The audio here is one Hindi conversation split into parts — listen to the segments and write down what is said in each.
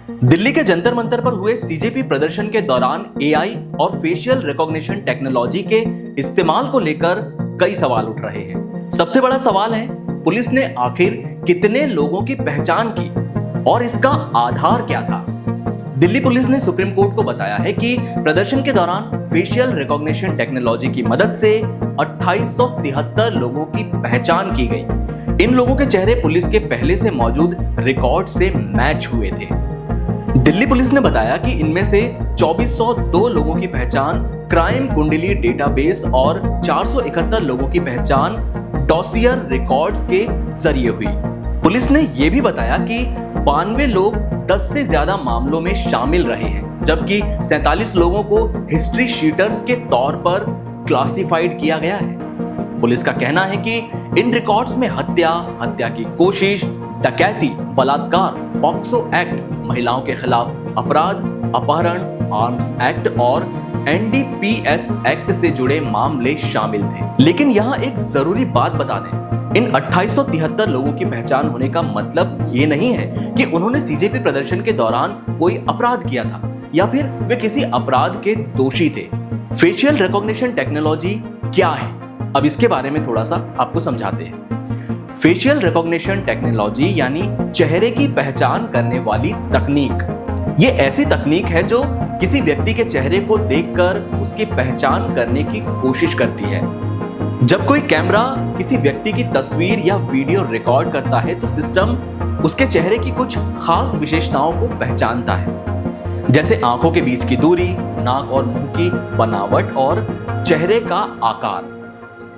दिल्ली के जंतर मंतर पर हुए सीजेपी प्रदर्शन के दौरान एआई और फेशियल रिकॉग्निशन टेक्नोलॉजी के इस्तेमाल को लेकर कई सवाल उठ रहे हैं। सबसे बड़ा सवाल है, पुलिस ने आखिर कितने लोगों की पहचान की और इसका आधार क्या था। दिल्ली पुलिस ने सुप्रीम कोर्ट को बताया है कि प्रदर्शन के दौरान फेशियल रिकॉग्निशन टेक्नोलॉजी की मदद से 2873 लोगों की पहचान की गई। इन लोगों के चेहरे पुलिस के पहले से मौजूद रिकॉर्ड से मैच हुए थे। दिल्ली पुलिस ने बताया कि इनमें से 2402 लोगों की पहचान क्राइम कुंडली डेटाबेस और 471 लोगों की पहचान डॉसियर रिकॉर्ड्स के जरिए हुई। पुलिस ने यह भी बताया कि 92 लोग 10 से ज्यादा मामलों में शामिल रहे हैं, जबकि 47 लोगों को हिस्ट्री शीटर्स के तौर पर क्लासिफाइड किया गया है। पुलिस का कहना है कि इन रिकॉर्ड्स में हत्या की कोशिश, डकैती, बलात्कार, पॉक्सो एक्ट, महिलाओं के खिलाफ अपराध, अपहरण, आर्म्स एक्ट और एनडीपीएस एक्ट से जुड़े मामले शामिल थे। लेकिन यहाँ एक जरूरी बात बता दें, इन 2873 लोगों की पहचान होने का मतलब ये नहीं है कि उन्होंने सीजेपी प्रदर्शन के दौरान कोई अपराध किया था या फिर वे किसी अपराध के दोषी थे। फेशियल रिकॉग्निशन टेक्नोलॉजी क्या है, अब इसके बारे में थोड़ा सा आपको समझाते हैं। फेशियल रिकॉग्निशन टेक्नोलॉजी यानी चेहरे की पहचान करने वाली तकनीक। ये ऐसी तकनीक है जो किसी व्यक्ति के चेहरे को देखकर उसकी पहचान करने की कोशिश करती है। जब कोई कैमरा किसी व्यक्ति की तस्वीर या वीडियो रिकॉर्ड करता है तो सिस्टम उसके चेहरे की कुछ खास विशेषताओं को पहचानता है, जैसे आंखों के बीच की दूरी, नाक और मुंह की बनावट और चेहरे का आकार।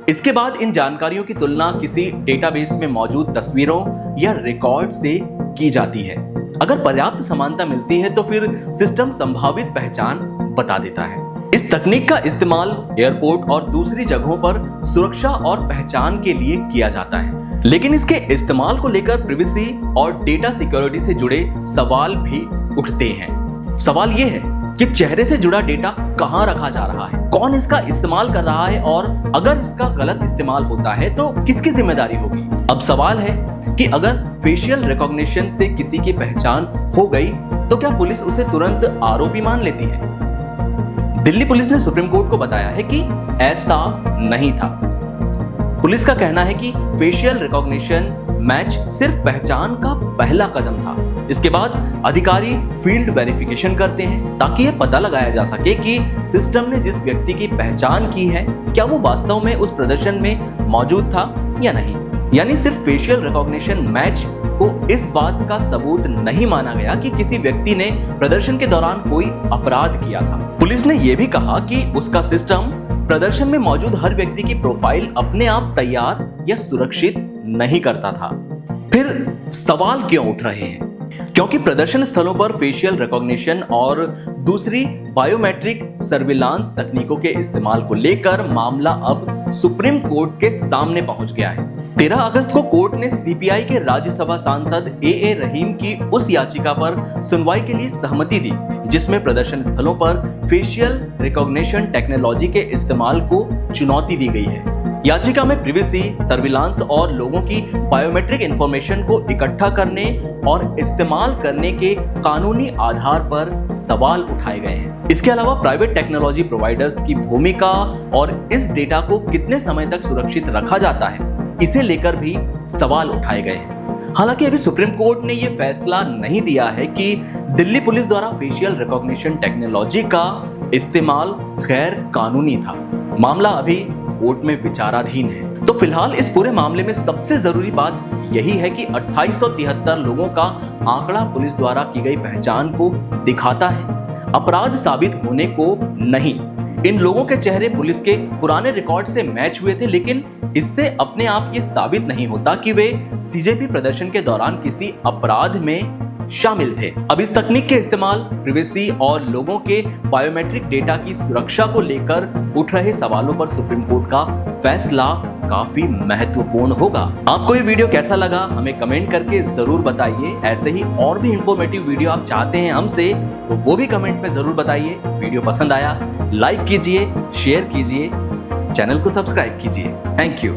इसके बाद इन जानकारियों की तुलना किसी डेटाबेस में मौजूद तस्वीरों या रिकॉर्ड से की जाती है। अगर पर्याप्त समानता मिलती है तो फिर सिस्टम संभावित पहचान बता देता है। इस तकनीक का इस्तेमाल एयरपोर्ट और दूसरी जगहों पर सुरक्षा और पहचान के लिए किया जाता है, लेकिन इसके इस्तेमाल को लेकर प्रिवेसी और डेटा सिक्योरिटी से जुड़े सवाल भी उठते हैं। सवाल यह है कि चेहरे से जुड़ा डेटा कहां रखा जा रहा है, कौन इसका इस्तेमाल कर रहा है और अगर इसका गलत इस्तेमाल होता है तो किसकी जिम्मेदारी होगी। अब सवाल है कि अगर फेशियल रिकॉग्निशन से किसी की पहचान हो गई तो क्या पुलिस उसे तुरंत आरोपी मान लेती है। दिल्ली पुलिस ने सुप्रीम कोर्ट को बताया है कि ऐसा नहीं था। पुलिस का कहना है कि फेशियल रिकॉग्निशन मैच सिर्फ पहचान का पहला कदम था। इसके बाद अधिकारी फील्ड वेरिफिकेशन करते हैं ताकि यह पता लगाया जा सके कि सिस्टम ने जिस व्यक्ति की पहचान की है क्या वो वास्तव में उस प्रदर्शन में मौजूद था या नहीं। यानी सिर्फ फेशियल रिकॉग्निशन मैच को इस बात का सबूत नहीं माना गया कि किसी व्यक्ति ने प्रदर्शन के दौरान कोई अपराध किया था। पुलिस ने यह भी कहा कि उसका सिस्टम प्रदर्शन में मौजूद हर व्यक्ति की प्रोफाइल अपने आप तैयार या सुरक्षित नहीं करता था। फिर सवाल क्यों उठ रहे हैं? क्योंकि प्रदर्शन स्थलों पर फेशियल रिकॉग्निशन और दूसरी बायोमेट्रिक सर्विलांस तकनीकों के इस्तेमाल को लेकर मामला अब सुप्रीम कोर्ट के सामने पहुंच गया है। 13 अगस्त को कोर्ट ने सीपीआई के राज्यसभा सांसद ए रहीम की उस याचिका पर सुनवाई के लिए सहमति दी जिसमें प्रदर्शन स्थलों पर फेशियल रिकॉग्निशन टेक्नोलॉजी के इस्तेमाल को चुनौती दी गई है। याचिका में प्रिवेसी, सर्विलांस और लोगों की बायोमेट्रिक इंफॉर्मेशन को इकट्ठा करने और इस्तेमाल करने के कानूनी आधार पर सवाल उठाए गए हैं। इसके अलावा प्राइवेट टेक्नोलॉजी प्रोवाइडर्स की भूमिका और इस डेटा को कितने समय तक सुरक्षित रखा जाता है, इसे लेकर भी सवाल उठाए गए हैं। हालांकि अभी सुप्रीम कोर्ट ने यह फैसला नहीं दिया है कि दिल्ली पुलिस द्वारा फेशियल रिकॉग्निशन टेक्नोलॉजी का इस्तेमाल गैर कानूनी था। मामला अभी कोर्ट में विचाराधीन है। तो फिलहाल इस पूरे मामले में सबसे जरूरी बात यही है कि 2873 लोगों का आंकड़ा पुलिस द्वारा की गई पहचान को दिखाता है, अपराध साबित होने को नहीं। इन लोगों के चेहरे पुलिस के पुराने रिकॉर्ड से मैच हुए थे, लेकिन इससे अपने आप ये साबित नहीं होता कि वे सीजेपी प्रदर्शन के दौरान किसी अपराध में शामिल थे। अब इस तकनीक के इस्तेमाल, प्रिवेसी और लोगों के बायोमेट्रिक डेटा की सुरक्षा को लेकर उठ रहे सवालों पर सुप्रीम कोर्ट का फैसला काफी महत्वपूर्ण होगा। आपको ये वीडियो कैसा लगा हमें कमेंट करके जरूर बताइए। ऐसे ही और भी इंफॉर्मेटिव वीडियो आप चाहते हैं हमसे तो वो भी कमेंट में जरूर बताइए। वीडियो पसंद आया लाइक कीजिए, शेयर कीजिए, चैनल को सब्सक्राइब कीजिए। Thank you.